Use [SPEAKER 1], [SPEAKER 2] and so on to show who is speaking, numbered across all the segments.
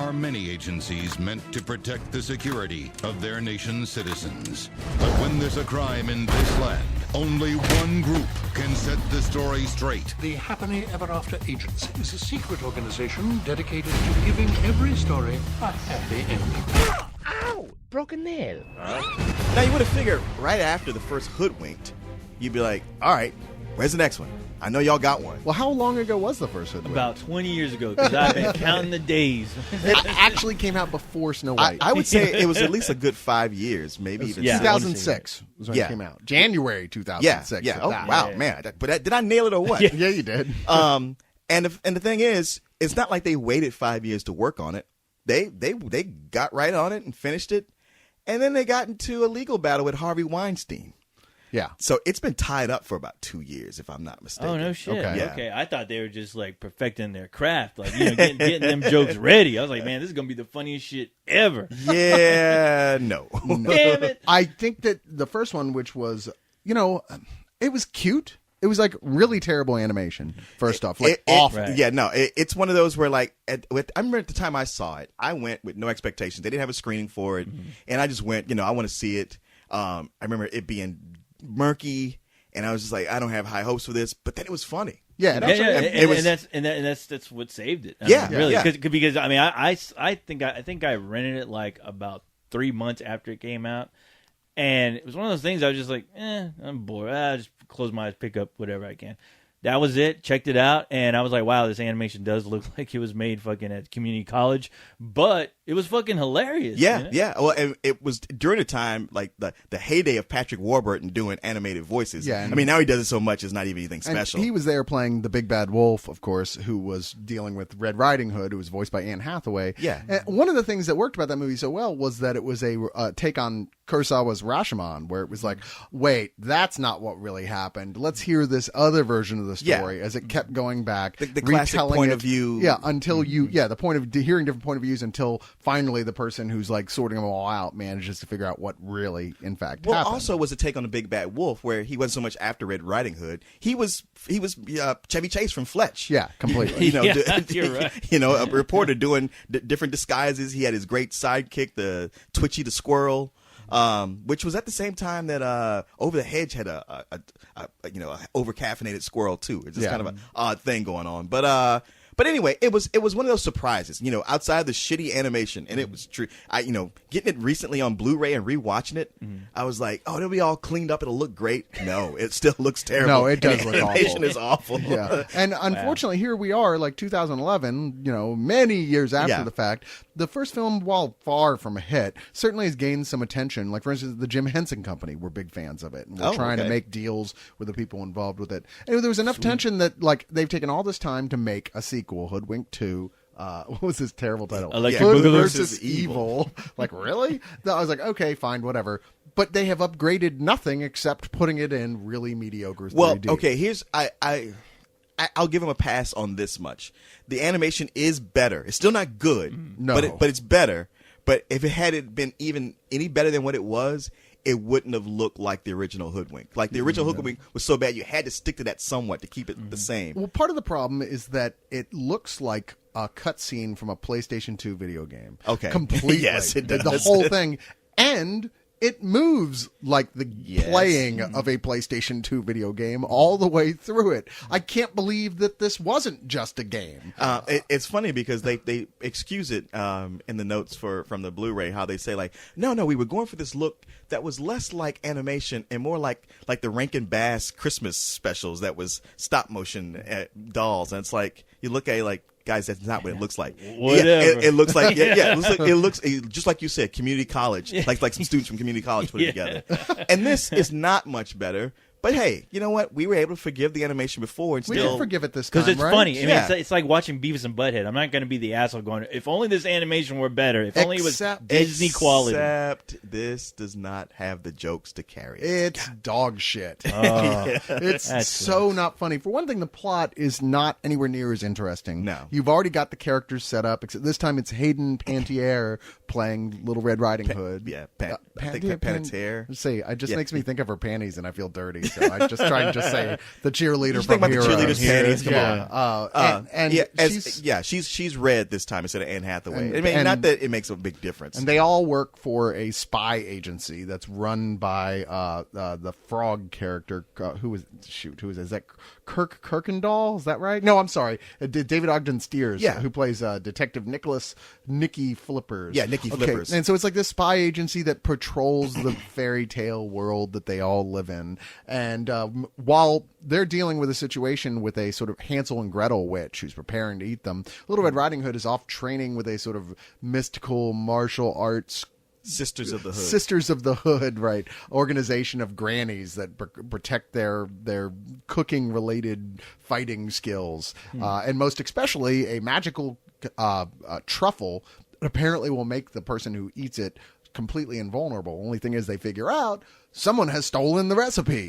[SPEAKER 1] are many agencies meant to protect the security of their nation's citizens. But when there's a crime in this land, only one group can set the story straight.
[SPEAKER 2] The Happily Ever After Agency is a secret organization dedicated to giving every story a happy ending.
[SPEAKER 3] Ow! Broken nail.
[SPEAKER 4] Now, you would have figured right after the first Hoodwinked, you'd be like, all right, where's the next one? I know y'all got one.
[SPEAKER 5] Well, how long ago was the first Hoodwinked?
[SPEAKER 6] About 20 years ago, because I've been counting the days.
[SPEAKER 5] It actually came out before Snow White.
[SPEAKER 4] I would say it was at least a good 5 years, maybe even.
[SPEAKER 5] 2006 was when it came out. January 2006.
[SPEAKER 4] Yeah. Oh, wow, man. But did I nail it or what?
[SPEAKER 5] Yeah, you did.
[SPEAKER 4] And the thing is, it's not like they waited 5 years to work on it. They got right on it and finished it, and then they got into a legal battle with Harvey Weinstein.
[SPEAKER 5] Yeah.
[SPEAKER 4] So it's been tied up for about 2 years, if I'm not mistaken.
[SPEAKER 6] Oh, no shit.
[SPEAKER 5] Okay.
[SPEAKER 6] Okay. I thought they were just like perfecting their craft, like, getting them jokes ready. I was like, man, this is going to be the funniest shit ever.
[SPEAKER 4] Yeah, no.
[SPEAKER 6] Damn it.
[SPEAKER 5] I think that the first one, which was, it was cute. It was like really terrible animation, first off. Like awful.
[SPEAKER 6] Right.
[SPEAKER 4] Yeah, no, it's one of those where like, I remember at the time I saw it, I went with no expectations. They didn't have a screening for it. Mm-hmm. And I just went, I want to see it. I remember it being murky, and I was just like, I don't have high hopes for this, but then it was funny.
[SPEAKER 5] Yeah,
[SPEAKER 6] that's what saved it. I mean, really, because I mean, I think I rented it like about 3 months after it came out, and it was one of those things I was just like, I'm bored. I'll just close my eyes, pick up whatever I can. That was it. Checked it out, and I was like, wow, this animation does look like it was made fucking at community college, but it was fucking hilarious.
[SPEAKER 4] Yeah, yeah. Well, and it was during the time, like the heyday of Patrick Warburton doing animated voices.
[SPEAKER 5] Yeah,
[SPEAKER 4] I mean, now he does it so much, it's not even anything special.
[SPEAKER 5] And he was there playing the big bad wolf, of course, who was dealing with Red Riding Hood, who was voiced by Anne Hathaway.
[SPEAKER 4] Yeah.
[SPEAKER 5] And one of the things that worked about that movie so well was that it was a take on Kurosawa's Rashomon, where it was like, wait, that's not what really happened. Let's hear this other version of the story, as it kept going back.
[SPEAKER 4] The classic point of view.
[SPEAKER 5] Yeah, until the point of hearing different point of views until finally the person who's like sorting them all out manages to figure out what really, in fact, happened.
[SPEAKER 4] Also was a take on the Big Bad Wolf, where he wasn't so much after Red Riding Hood. He was Chevy Chase from Fletch.
[SPEAKER 5] Yeah, completely.
[SPEAKER 6] You're right.
[SPEAKER 4] A reporter doing different disguises. He had his great sidekick, the Twitchy the Squirrel. Which was at the same time that Over the Hedge had a over caffeinated squirrel too. It's just kind of an odd thing going on. But anyway, it was one of those surprises, outside the shitty animation, and it was true. Getting it recently on Blu-ray and rewatching it, I was like, oh, it'll be all cleaned up, it'll look great. No, it still looks terrible.
[SPEAKER 5] No, it does look awful.
[SPEAKER 4] The animation is awful.
[SPEAKER 5] Yeah, and unfortunately, here we are, like 2011. Many years after the fact. The first film, while far from a hit, certainly has gained some attention. Like, for instance, the Jim Henson Company were big fans of it and were trying to make deals with the people involved with it. And there was enough tension that, like, they've taken all this time to make a sequel, Hoodwinked 2. What was this terrible title?
[SPEAKER 6] Electric
[SPEAKER 5] Hood
[SPEAKER 6] Boogaloo
[SPEAKER 5] versus Evil. Like, really? I was like, okay, fine, whatever. But they have upgraded nothing except putting it in really mediocre 3D.
[SPEAKER 4] Well, okay, here's I'll give him a pass on this much. The animation is better. It's still not good, but it's better. But if it had been even any better than what it was, it wouldn't have looked like the original Hoodwink. Like the original Hoodwink was so bad, you had to stick to that somewhat to keep it the same.
[SPEAKER 5] Well, part of the problem is that it looks like a cutscene from a PlayStation 2 video game.
[SPEAKER 4] Okay.
[SPEAKER 5] Completely.
[SPEAKER 4] Yes, it does.
[SPEAKER 5] The whole thing. And it moves like the playing of a PlayStation 2 video game all the way through it. I can't believe that this wasn't just a game.
[SPEAKER 4] It's funny because they excuse it in the notes from the Blu-ray, how they say like, no, we were going for this look that was less like animation and more like the Rankin Bass Christmas specials that was stop motion dolls. And it's like, you look at it like, guys, that's not what it looks like.
[SPEAKER 6] Whatever.
[SPEAKER 4] Yeah, it looks like it looks just like you said, community college, like some students from community college put it together. And this is not much better. But hey, you know what? We were able to forgive the animation before, and
[SPEAKER 5] We
[SPEAKER 4] still
[SPEAKER 5] did forgive it this time,
[SPEAKER 6] because it's
[SPEAKER 5] right?
[SPEAKER 6] funny. I mean, it's like watching Beavis and Butthead. I'm not going to be the asshole going, if only this animation were better. If only it was Disney quality.
[SPEAKER 4] Except this does not have the jokes to carry it.
[SPEAKER 5] It's dog shit.
[SPEAKER 6] Oh,
[SPEAKER 5] It's so not funny. For one thing, the plot is not anywhere near as interesting.
[SPEAKER 4] No.
[SPEAKER 5] You've already got the characters set up, except this time it's Hayden Panettiere playing Little Red Riding Hood.
[SPEAKER 4] I think Panettiere.
[SPEAKER 5] See, it just makes me think of her panties and I feel dirty. so I just trying to say the cheerleader
[SPEAKER 4] Just
[SPEAKER 5] from
[SPEAKER 4] think about the
[SPEAKER 5] Hero.
[SPEAKER 4] cheerleader's panties. Come
[SPEAKER 5] on.
[SPEAKER 4] She's red this time instead of Anne Hathaway.
[SPEAKER 5] And
[SPEAKER 4] not that it makes a big difference.
[SPEAKER 5] And they all work for a spy agency that's run by the frog character. Who is it? Is that Kirk Kirkendall? Is that right? No, I'm sorry. David Ogden Stiers, who plays Detective Nicky Flippers.
[SPEAKER 4] Yeah, Nicky Flippers.
[SPEAKER 5] And so it's like this spy agency that patrols the fairy tale world that they all live in. And while they're dealing with a situation with a sort of Hansel and Gretel witch who's preparing to eat them, Little Red Riding Hood is off training with a sort of mystical martial arts
[SPEAKER 4] Sisters of the
[SPEAKER 5] Hood, right? Organization of grannies that protect their cooking related fighting skills, and most especially a magical truffle that apparently will make the person who eats it completely invulnerable. Only thing is, they figure out someone has stolen the recipe.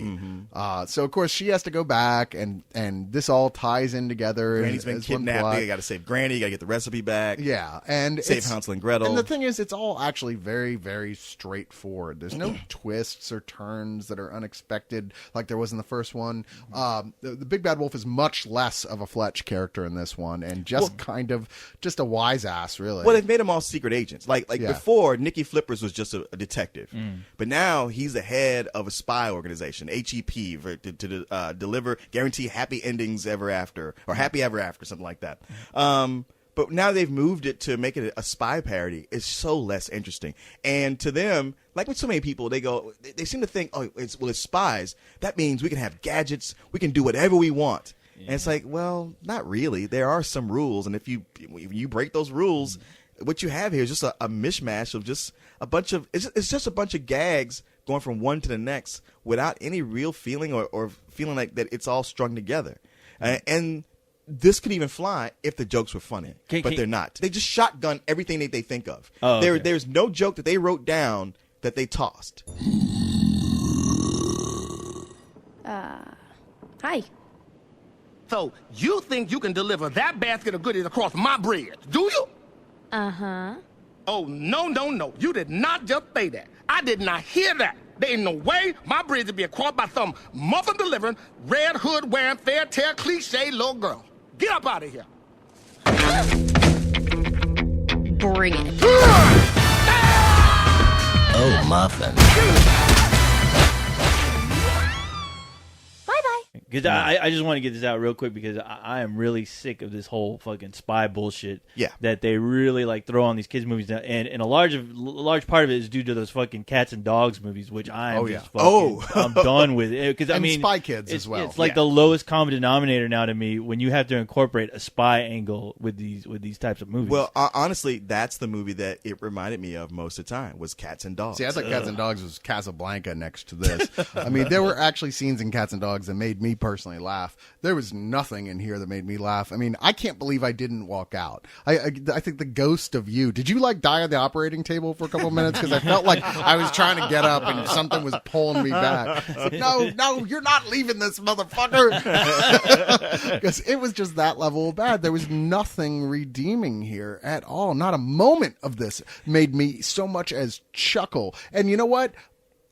[SPEAKER 5] So of course she has to go back, and this all ties in together.
[SPEAKER 4] Granny's been kidnapped. You got to save Granny. You got to get the recipe back.
[SPEAKER 5] Yeah, and
[SPEAKER 4] save Hansel and Gretel.
[SPEAKER 5] And the thing is, it's all actually very, very straightforward. There's no twists or turns that are unexpected like there was in the first one. The Big Bad Wolf is much less of a Fletch character in this one, and kind of just a wise ass, really.
[SPEAKER 4] Well, they've made them all secret agents. Like before, Nicky Flippers was just a detective, but now he's the head of a spy organization, HEP, to deliver guarantee happy endings ever after, or happy ever after, something like that. But now they've moved it to make it a spy parody. It's so less interesting. And to them, like with so many people, they seem to think, it's spies. That means we can have gadgets. We can do whatever we want. Yeah. And it's like, well, not really. There are some rules. And if you break those rules, what you have here is just a mishmash of just a bunch of, it's just a bunch of gags going from one to the next without any real feeling or feeling like that it's all strung together. And this could even fly if the jokes were funny, but they're not. They just shotgun everything that they think of. There's no joke that they wrote down that they tossed.
[SPEAKER 7] Hi.
[SPEAKER 8] So you think you can deliver that basket of goodies across my bridge, do you?
[SPEAKER 7] Uh-huh.
[SPEAKER 8] Oh, no. You did not just say that. I did not hear that. There ain't no way my bridge would be crossed by some muffin-delivering, red hood-wearing, fair-tale, cliche little girl. Get up out of here.
[SPEAKER 7] Bring it.
[SPEAKER 3] Oh, muffin.
[SPEAKER 6] Because I just want to get this out real quick because I am really sick of this whole fucking spy bullshit.
[SPEAKER 4] Yeah.
[SPEAKER 6] That they really like throw on these kids movies, and a large part of it is due to those fucking cats and dogs movies, which I'm I'm done with it. Because I mean,
[SPEAKER 5] Spy Kids as well.
[SPEAKER 6] It's like the lowest common denominator now to me when you have to incorporate a spy angle with these types of movies.
[SPEAKER 4] Well, honestly, that's the movie that it reminded me of most of the time was Cats and Dogs.
[SPEAKER 5] See, I thought Cats and Dogs was Casablanca next to this. I mean, there were actually scenes in Cats and Dogs that made me personally laugh. There was nothing in here that made me laugh. I mean, I can't believe I didn't walk out. I think the ghost of you. Did you like die at the operating table for a couple of minutes? Because I felt like I was trying to get up and something was pulling me back. Like, no, you're not leaving this motherfucker. Because it was just that level of bad. There was nothing redeeming here at all. Not a moment of this made me so much as chuckle. And you know what?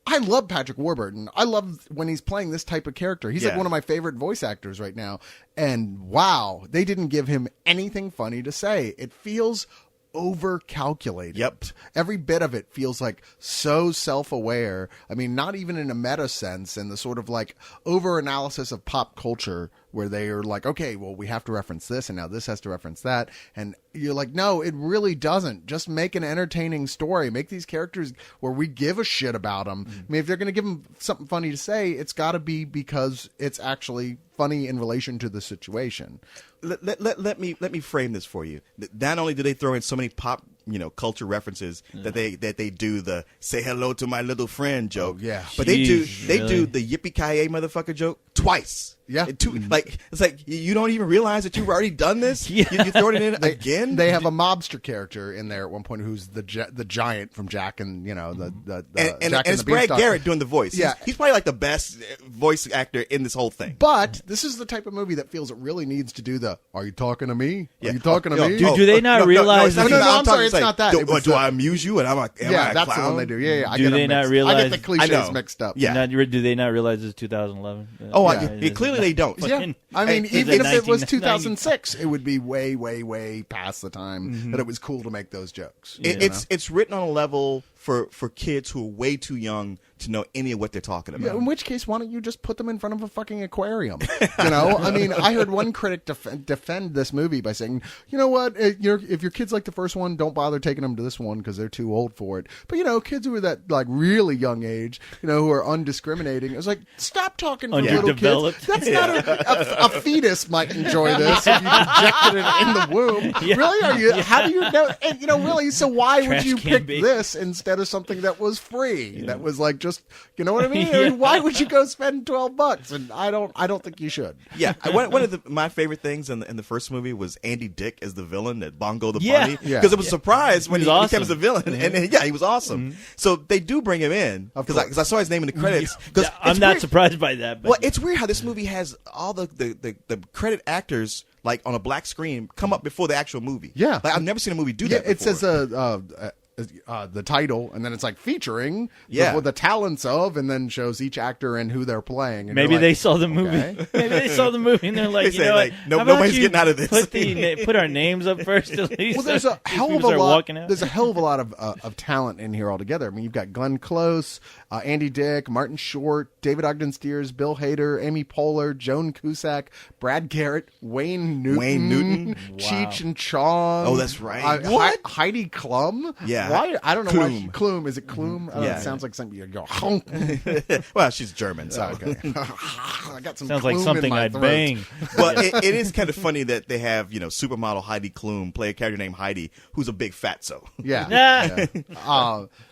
[SPEAKER 5] I love Patrick Warburton. I love when he's playing this type of character. He's like one of my favorite voice actors right now. And wow, they didn't give him anything funny to say. It feels over-calculated.
[SPEAKER 4] Yep.
[SPEAKER 5] Every bit of it feels like so self-aware. I mean, not even in a meta sense, and the sort of like over-analysis of pop culture where they are like, okay, well, we have to reference this, and now this has to reference that. And you're like, no, it really doesn't. Just make an entertaining story. Make these characters where we give a shit about them. I mean, if they're going to give them something funny to say, it's got to be because it's actually funny in relation to the situation.
[SPEAKER 4] Let me frame this for you. Not only do they throw in so many pop culture references that they do the say hello to my little friend joke,
[SPEAKER 5] yeah,
[SPEAKER 4] but they do the yippee-ki-yay motherfucker joke. twice.
[SPEAKER 5] Yeah.
[SPEAKER 4] It's like you don't even realize that you've already done this. You throw it in again.
[SPEAKER 5] They have a mobster character in there at one point who's the giant from Jack and
[SPEAKER 4] and it's Brad Garrett doing the voice.
[SPEAKER 5] Yeah.
[SPEAKER 4] He's probably like the best voice actor in this whole thing.
[SPEAKER 5] But this is the type of movie that feels it really needs to do the "Are you talking to me? Are you talking to me?"
[SPEAKER 6] Do they not realize?
[SPEAKER 5] No, I'm sorry, it's not that.
[SPEAKER 4] Do I amuse you? And I'm like, am I a
[SPEAKER 5] that's
[SPEAKER 4] clown?
[SPEAKER 5] the one they do. Yeah.
[SPEAKER 6] Do they not realize?
[SPEAKER 5] I get the cliches mixed up.
[SPEAKER 4] Yeah.
[SPEAKER 6] Do they not realize it's 2011?
[SPEAKER 4] Clearly they don't.
[SPEAKER 5] Yeah. I mean, even if it was 2006, it would be way, way, way past the time that it was cool to make those jokes.
[SPEAKER 4] It's written on a level for kids who are way too young to know any of what they're talking about.
[SPEAKER 5] Yeah, in which case, why don't you just put them in front of a fucking aquarium? I mean, I heard one critic defend this movie by saying, you know what, if your kids like the first one, don't bother taking them to this one because they're too old for it. But, kids who are that, like, really young age, who are undiscriminating, it was like, stop talking for little kids. That's not a fetus might enjoy this if you injected it in the womb. Yeah. Really? How do you know? Really, so why would you pick this instead of something that was free, that was like, just, you know what I mean? I mean, why would you go spend $12? And I don't think you should.
[SPEAKER 4] Yeah, one of my favorite things in the first movie was Andy Dick as the villain, at Bongo the Bunny, because it was a surprise when he became as a villain, and he was awesome. So they do bring him in because I saw his name in the credits.
[SPEAKER 6] I'm not surprised by that. But
[SPEAKER 4] well, it's weird how this movie has all the credit actors, like, on a black screen come up before the actual movie.
[SPEAKER 5] Yeah,
[SPEAKER 4] like I've never seen a movie do that before.
[SPEAKER 5] It says the title, and then it's like featuring the talents of, and then shows each actor and who they're playing. And
[SPEAKER 6] maybe they saw the movie. Okay. Maybe they saw the movie and they're like,
[SPEAKER 4] you know what? Nobody's getting out of this.
[SPEAKER 6] Put our names up first at least.
[SPEAKER 5] Well, there's a hell of a lot. There's a hell of a lot of talent in here altogether. I mean, you've got Glenn Close, Andy Dick, Martin Short, David Ogden Stiers, Bill Hader, Amy Poehler, Joan Cusack, Brad Garrett, Wayne Newton, Cheech and Chong.
[SPEAKER 4] Oh, that's right.
[SPEAKER 5] Heidi Klum.
[SPEAKER 4] Yeah.
[SPEAKER 5] Why? I don't know
[SPEAKER 4] Klum.
[SPEAKER 5] why. Klum. Is it Klum? It sounds like something you go.
[SPEAKER 4] Well, she's German, so
[SPEAKER 5] okay. I got some.
[SPEAKER 6] Sounds
[SPEAKER 5] Klum
[SPEAKER 6] like something
[SPEAKER 5] in my
[SPEAKER 6] I'd
[SPEAKER 5] throat.
[SPEAKER 6] bang.
[SPEAKER 4] Well, it is kind of funny that they have supermodel Heidi Klum play a character named Heidi, who's a big fatso.
[SPEAKER 5] Yeah.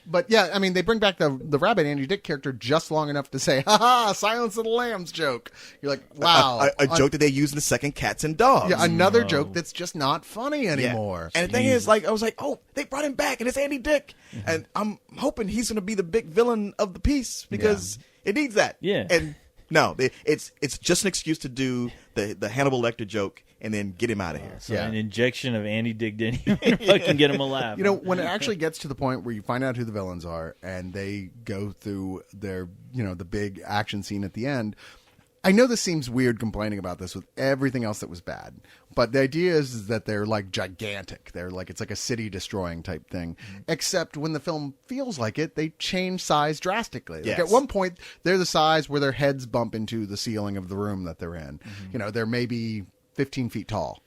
[SPEAKER 5] But yeah, I mean, they bring back the rabbit Andy Dick character just long enough to say, "Ha ha, Silence of the Lambs" joke. You're like, wow,
[SPEAKER 4] a joke that they use in the second Cats and Dogs.
[SPEAKER 5] Yeah, another joke that's just not funny anymore.
[SPEAKER 4] Yeah. And the thing is, like, I was like, oh, they brought him back, and it's Andy Dick, and I'm hoping he's going to be the big villain of the piece because it needs that.
[SPEAKER 6] Yeah.
[SPEAKER 4] And no, it's just an excuse to do the Hannibal Lecter joke and then get him out of here.
[SPEAKER 6] So an injection of Andy Dick didn't even fucking get him a laugh.
[SPEAKER 5] When it actually gets to the point where you find out who the villains are and they go through their, the big action scene at the end. I know this seems weird complaining about this with everything else that was bad, but the idea is that they're like gigantic. They're like, it's like a city destroying type thing, except when the film feels like it, they change size drastically. Like at one point, they're the size where their heads bump into the ceiling of the room that they're in. They're maybe 15 feet tall.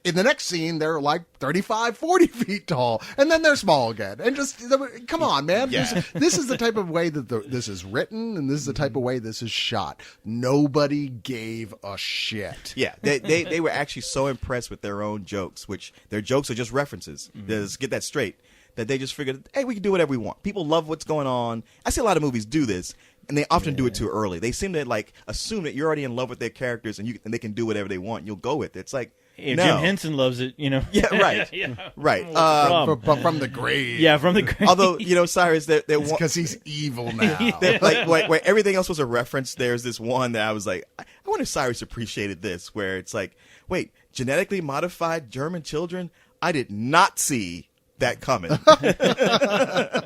[SPEAKER 5] In the next scene, they're like 35, 40 feet tall, and then they're small again. And just, come on, man.
[SPEAKER 4] Yeah.
[SPEAKER 5] This is the type of way that this is written, and this is the type of way this is shot. Nobody gave a shit.
[SPEAKER 4] Yeah, they were actually so impressed with their own jokes, which their jokes are just references. Let's get that straight. That they just figured, hey, we can do whatever we want. People love what's going on. I see a lot of movies do this, and they often do it too early. They seem to like assume that you're already in love with their characters, and they can do whatever they want. And you'll go with it. It's like,
[SPEAKER 6] if
[SPEAKER 4] no.
[SPEAKER 6] Jim Henson loves it,
[SPEAKER 4] Yeah, right. Right.
[SPEAKER 5] From the grave.
[SPEAKER 6] Yeah, from the grave.
[SPEAKER 4] Although, Cyrus,
[SPEAKER 5] because he's evil now.
[SPEAKER 4] Like where everything else was a reference, there's this one that I was like, I wonder if Cyrus appreciated this, where it's like, wait, genetically modified German children? I did not see that coming. I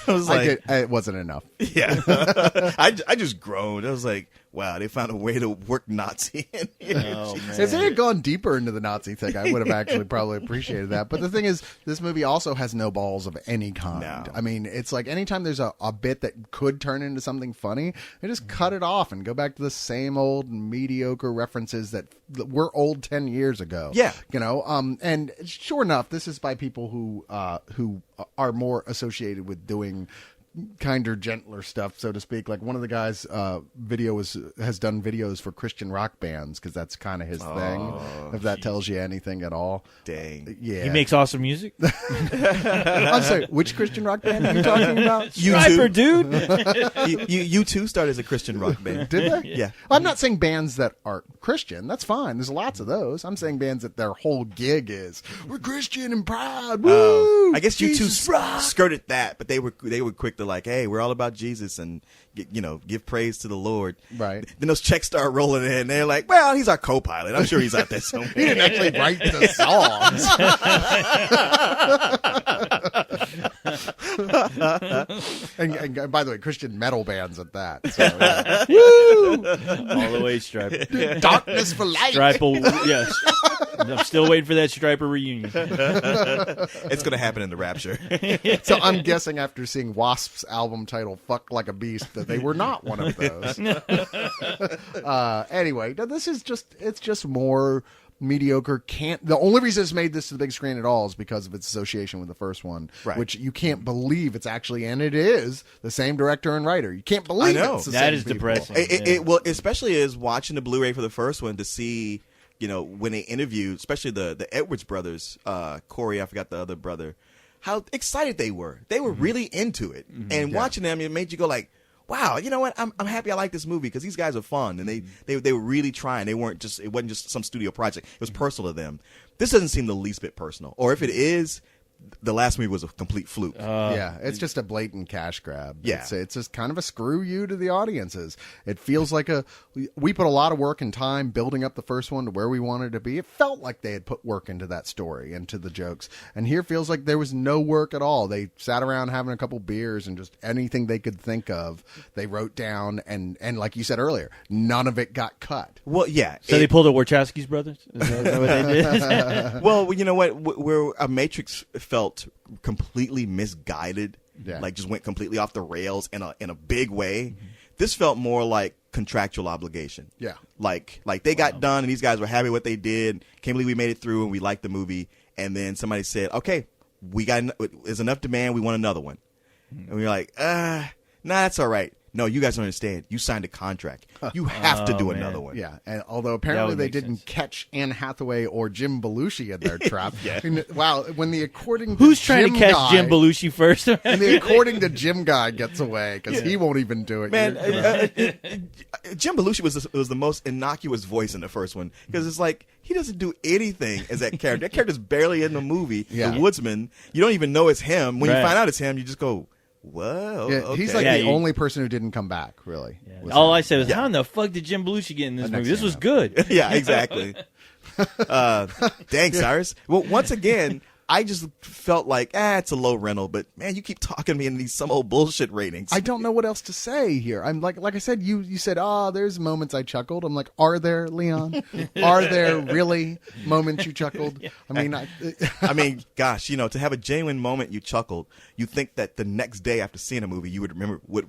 [SPEAKER 4] was like,
[SPEAKER 5] it wasn't enough.
[SPEAKER 4] Yeah. I just groaned. I was like, wow, they found a way to work Nazi in here.
[SPEAKER 6] Oh,
[SPEAKER 5] if they had gone deeper into the Nazi thing, I would have actually probably appreciated that. But the thing is, this movie also has no balls of any kind.
[SPEAKER 4] No.
[SPEAKER 5] I mean, it's like anytime there's a bit that could turn into something funny, they just cut it off and go back to the same old mediocre references that were old 10 years ago.
[SPEAKER 4] Yeah.
[SPEAKER 5] And sure enough, this is by people who are more associated with doing kinder, gentler stuff, so to speak. Like one of the guys' has done videos for Christian rock bands because that's kind of his thing. If that tells you anything at all.
[SPEAKER 4] Dang.
[SPEAKER 5] Yeah.
[SPEAKER 6] He makes awesome music.
[SPEAKER 5] I'm sorry, which Christian rock band are you talking about?
[SPEAKER 6] Striper, dude.
[SPEAKER 4] You too started as a Christian rock band.
[SPEAKER 5] Did they?
[SPEAKER 4] Yeah.
[SPEAKER 5] I'm not saying bands that are Christian. That's fine. There's lots of those. I'm saying bands that their whole gig is we're Christian and proud. Woo!
[SPEAKER 4] I guess you two
[SPEAKER 5] Jesus rock.
[SPEAKER 4] skirted that, but they were quick to like, hey, we're all about Jesus and give praise to the Lord.
[SPEAKER 5] Right.
[SPEAKER 4] Then those checks start rolling in. They're like, well, he's our co-pilot. I'm sure he's out there somewhere.
[SPEAKER 5] He didn't actually write the songs. and by the way, Christian metal bands at that. So, yeah. Woo!
[SPEAKER 6] All the way, Striper.
[SPEAKER 5] Darkness for light.
[SPEAKER 6] Striper, yes. I'm still waiting for that Striper reunion.
[SPEAKER 4] It's going to happen in the rapture.
[SPEAKER 5] So I'm guessing after seeing Wasp's album title "Fuck Like a Beast" that they were not one of those. Anyway, this is just more mediocre. The only reason it's made this to the big screen at all is because of its association with the first one,
[SPEAKER 4] right.
[SPEAKER 5] Which you can't believe it's actually, and it is the same director and writer. You can't believe it's the
[SPEAKER 6] that
[SPEAKER 5] same
[SPEAKER 6] is
[SPEAKER 5] people.
[SPEAKER 6] depressing.
[SPEAKER 4] Well, especially as watching the Blu-ray for the first one to see, when they interviewed, especially the Edwards brothers, Corey, I forgot the other brother, how excited they were. They were really into it, and watching them, it made you go like, wow, you know what? I'm happy I like this movie because these guys are fun and they were really trying. It wasn't just some studio project. It was personal to them. This doesn't seem the least bit personal. Or if it is, the last movie was a complete fluke.
[SPEAKER 5] Yeah, it's just a blatant cash grab.
[SPEAKER 4] Yeah.
[SPEAKER 5] It's just kind of a screw you to the audiences. It feels like we put a lot of work and time building up the first one to where we wanted to be. It felt like they had put work into that story, into the jokes. And here feels like there was no work at all. They sat around having a couple beers and just anything they could think of, they wrote down. And like you said earlier, none of it got cut.
[SPEAKER 4] Well, yeah.
[SPEAKER 6] So they pulled the Wachowskis brothers? Is that what they did?
[SPEAKER 4] Well, you know what? Where a Matrix felt completely misguided, like just went completely off the rails in a big way. This felt more like contractual obligation.
[SPEAKER 5] Yeah,
[SPEAKER 4] like they got done and these guys were happy with what they did. Can't believe we made it through and we liked the movie. And then somebody said, "Okay, there's enough demand. We want another one." And we were like, "Nah, that's all right." No, you guys don't understand. You signed a contract. You have to do another one.
[SPEAKER 5] Yeah, and although apparently they didn't catch Anne Hathaway or Jim Belushi in their trap.
[SPEAKER 4] Yeah.
[SPEAKER 5] Wow,
[SPEAKER 6] Who's trying to catch Jim Belushi first?
[SPEAKER 5] And the according to Jim guy gets away because he won't even do it.
[SPEAKER 4] Man, Jim Belushi was the most innocuous voice in the first one because it's like he doesn't do anything as that character. That character's barely in the movie.
[SPEAKER 5] Yeah.
[SPEAKER 4] The Woodsman. You don't even know it's him. When you find out it's him, you just go, whoa.
[SPEAKER 5] Yeah,
[SPEAKER 4] okay.
[SPEAKER 5] he's like the only person who didn't come back, really.
[SPEAKER 6] Yeah. All I said was, how in the fuck did Jim Belushi get in this movie? This was good.
[SPEAKER 4] Yeah, exactly. Dang, Cyrus. Well, once again, I just felt like, it's a low rental, but man, you keep talking me into some old bullshit ratings.
[SPEAKER 5] I don't know what else to say here. I'm like I said, you said, there's moments I chuckled. I'm like, are there, Leon? Are there really moments you chuckled? I mean,
[SPEAKER 4] gosh, to have a genuine moment you chuckled, you think that the next day after seeing a movie, you would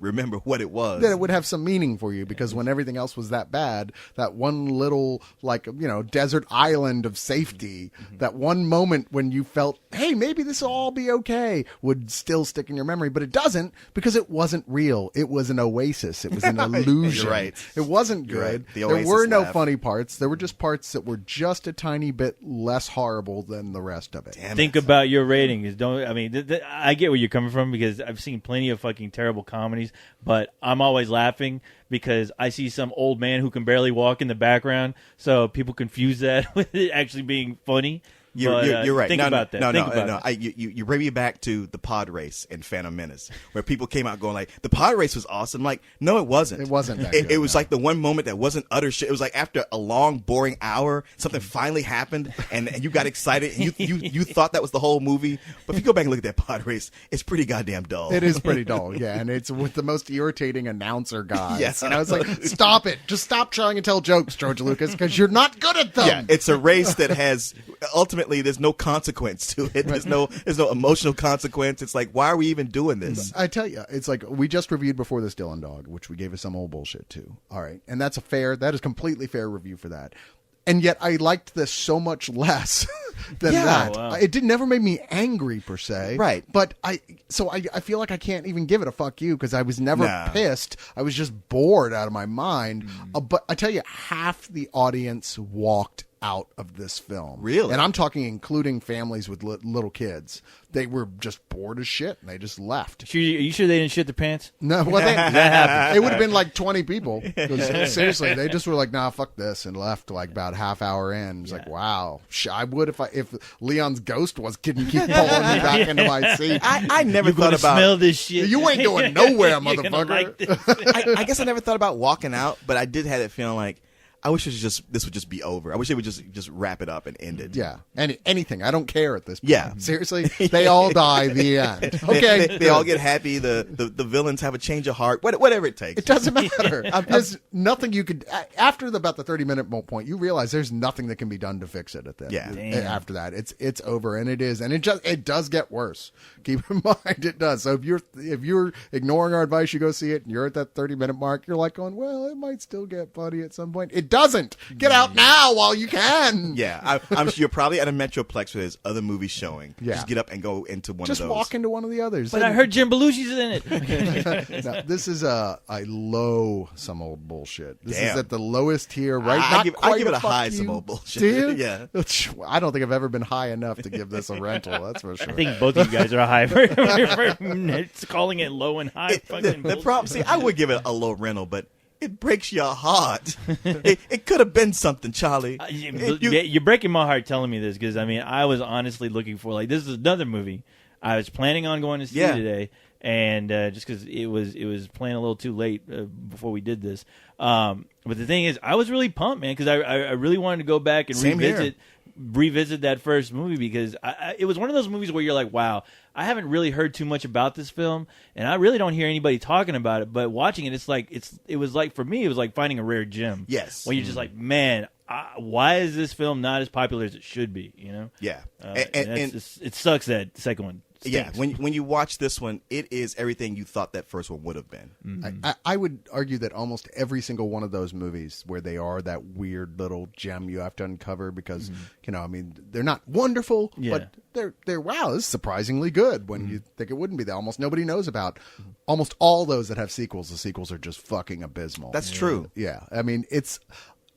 [SPEAKER 4] remember what it was.
[SPEAKER 5] That it would have some meaning for you because when everything else was that bad, that one little desert island of safety, that one moment when you felt, hey, maybe this will all be okay, would still stick in your memory, but it doesn't because it wasn't real. It was an oasis. It was an illusion.
[SPEAKER 4] You're right.
[SPEAKER 5] It wasn't good.
[SPEAKER 4] Right.
[SPEAKER 5] There were no funny parts. There were just parts that were just a tiny bit less horrible than the rest of it.
[SPEAKER 6] Think about your ratings. I get where you're coming from because I've seen plenty of fucking terrible comedies, but I'm always laughing because I see some old man who can barely walk in the background, so people confuse that with it actually being funny.
[SPEAKER 4] You're right.
[SPEAKER 6] Think about that.
[SPEAKER 4] You bring me back to the pod race in Phantom Menace, where people came out going like, "The pod race was awesome." Like, no, it wasn't.
[SPEAKER 5] It wasn't. That
[SPEAKER 4] it was like the one moment that wasn't utter shit. It was like after a long, boring hour, something finally happened, and you got excited. And you thought that was the whole movie. But if you go back and look at that pod race, it's pretty goddamn dull.
[SPEAKER 5] It is pretty dull, yeah, and it's with the most irritating announcer guy.
[SPEAKER 4] Yes,
[SPEAKER 5] and I was like, "Stop it! Just stop trying to tell jokes, George Lucas, because you're not good at them."
[SPEAKER 4] Yeah, it's a race that has ultimately there's no consequence to it. There's no emotional consequence. It's like, why are we even doing this?
[SPEAKER 5] I tell you, it's like we just reviewed before this Dylan Dog, which we gave us some old bullshit too. All right, and that is completely fair review for that. And yet I liked this so much less than that.
[SPEAKER 6] Wow.
[SPEAKER 5] It never made me angry per se.
[SPEAKER 4] Right.
[SPEAKER 5] But I feel like I can't even give it a fuck you because I was never pissed. I was just bored out of my mind. But I tell you, half the audience walked out of this film.
[SPEAKER 4] Really?
[SPEAKER 5] And I'm talking including families with little kids. They were just bored as shit, and they just left.
[SPEAKER 6] Are you sure they didn't shit their pants?
[SPEAKER 5] No, well, that happened. It would have been like 20 people. 'Cause seriously, they just were like, "Nah, fuck this," and left like about half hour in. It's like, wow, I would if Leon's ghost was couldn't keep pulling me back into my seat.
[SPEAKER 4] I never
[SPEAKER 6] You're
[SPEAKER 4] thought
[SPEAKER 6] gonna
[SPEAKER 4] about
[SPEAKER 6] smell this shit.
[SPEAKER 5] You ain't going nowhere,
[SPEAKER 6] You're gonna
[SPEAKER 5] motherfucker.
[SPEAKER 6] like this.
[SPEAKER 4] I guess I never thought about walking out, but I did have that feeling like I wish this would just be over. I wish they would just wrap it up and end it.
[SPEAKER 5] Yeah, anything. I don't care at this point.
[SPEAKER 4] Yeah.
[SPEAKER 5] Seriously, they all die. The end. Okay,
[SPEAKER 4] they all get happy. The villains have a change of heart. Whatever it takes.
[SPEAKER 5] It doesn't matter. There's nothing you could after about the 30-minute point. You realize there's nothing that can be done to fix it at that.
[SPEAKER 4] Yeah.
[SPEAKER 5] After that, it's over, and it does get worse. Keep in mind it does. So if you're ignoring our advice, you go see it, and you're at that 30-minute mark. You're like going, well, it might still get funny at some point. It doesn't. Get out now while you can.
[SPEAKER 4] Yeah, I'm sure you're probably at a Metroplex where there's other movies showing.
[SPEAKER 5] Yeah.
[SPEAKER 4] Just get up and go into one
[SPEAKER 5] Just
[SPEAKER 4] of those.
[SPEAKER 5] walk into one of the others.
[SPEAKER 6] But I heard Jim Belushi's in it.
[SPEAKER 5] No, this is a low some old bullshit. This
[SPEAKER 4] Damn.
[SPEAKER 5] is at the lowest tier, right?
[SPEAKER 4] I
[SPEAKER 5] Not quite
[SPEAKER 4] give it a
[SPEAKER 5] fuck
[SPEAKER 4] high
[SPEAKER 5] you.
[SPEAKER 4] some old bullshit.
[SPEAKER 5] Do you?
[SPEAKER 4] Yeah.
[SPEAKER 5] I don't think I've ever been high enough to give this a rental. That's for sure.
[SPEAKER 6] I think both of you guys are high for calling it low and high.
[SPEAKER 4] The problem, see, I would give it a low rental, but it breaks your heart. it could have been something, Charlie.
[SPEAKER 6] You're breaking my heart telling me this because I was honestly looking for this is another movie I was planning on going to see today, and just because it was playing a little too late before we did this. But the thing is, I was really pumped, man, because I really wanted to go back and revisit that first movie because it was one of those movies where you're like, wow, I haven't really heard too much about this film, and I really don't hear anybody talking about it. But watching it, it was like for me, it was like finding a rare gem.
[SPEAKER 4] Yes,
[SPEAKER 6] when you're just like, man, why is this film not as popular as it should be? You know?
[SPEAKER 4] Yeah,
[SPEAKER 6] and it sucks that the second one. Stinks.
[SPEAKER 4] Yeah, when you watch this one, it is everything you thought that first one would have been.
[SPEAKER 6] Mm-hmm.
[SPEAKER 5] I would argue that almost every single one of those movies where they are that weird little gem you have to uncover because they're not wonderful, but they're wow, this is surprisingly good when you think it wouldn't be. That almost nobody knows about. Almost all those that have sequels, the sequels are just fucking abysmal.
[SPEAKER 4] That's true.
[SPEAKER 5] Yeah, it's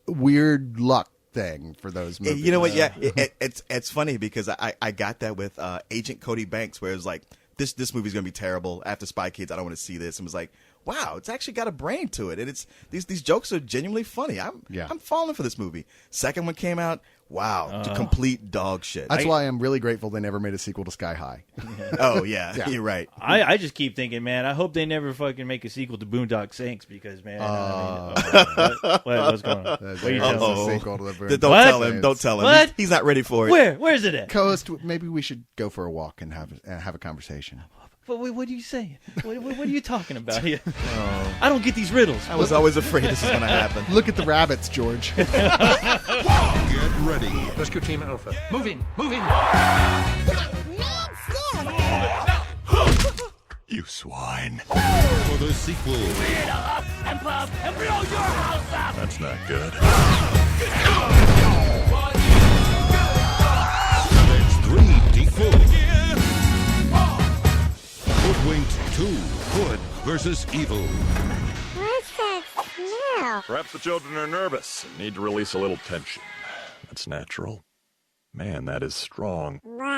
[SPEAKER 5] weird luck thing for those movies.
[SPEAKER 4] You know what? Yeah, it's funny because I got that with Agent Cody Banks, where it was like this movie's gonna be terrible. After Spy Kids, I don't want to see this. And it was like, wow, it's actually got a brain to it, and it's these jokes are genuinely funny. I'm falling for this movie. Second one came out. Wow, complete dog shit.
[SPEAKER 5] That's why I'm really grateful they never made a sequel to Sky High.
[SPEAKER 4] Oh yeah, you're right.
[SPEAKER 6] I just keep thinking, man, I hope they never fucking make a sequel to Boondock Saints because, man, what's going on? What are you telling me?
[SPEAKER 5] Sequel to the
[SPEAKER 4] Don't tell him. Don't tell him.
[SPEAKER 6] What?
[SPEAKER 4] He's not ready for it.
[SPEAKER 6] Where's it at?
[SPEAKER 5] Co-host, maybe we should go for a walk and have a conversation.
[SPEAKER 6] What are you saying? What are you talking about here? I don't get these riddles.
[SPEAKER 4] I was always afraid this was going to happen.
[SPEAKER 5] Look at the rabbits, George.
[SPEAKER 1] Get ready.
[SPEAKER 2] Rescue Team Alpha. Moving.
[SPEAKER 1] You swine. For the sequel. That's not good. That's 3 default. Hoodwinked 2. Good versus evil.
[SPEAKER 9] What's that smell?
[SPEAKER 10] Perhaps the children are nervous and need to release a little tension. That's natural. Man, that is strong.
[SPEAKER 9] Wow.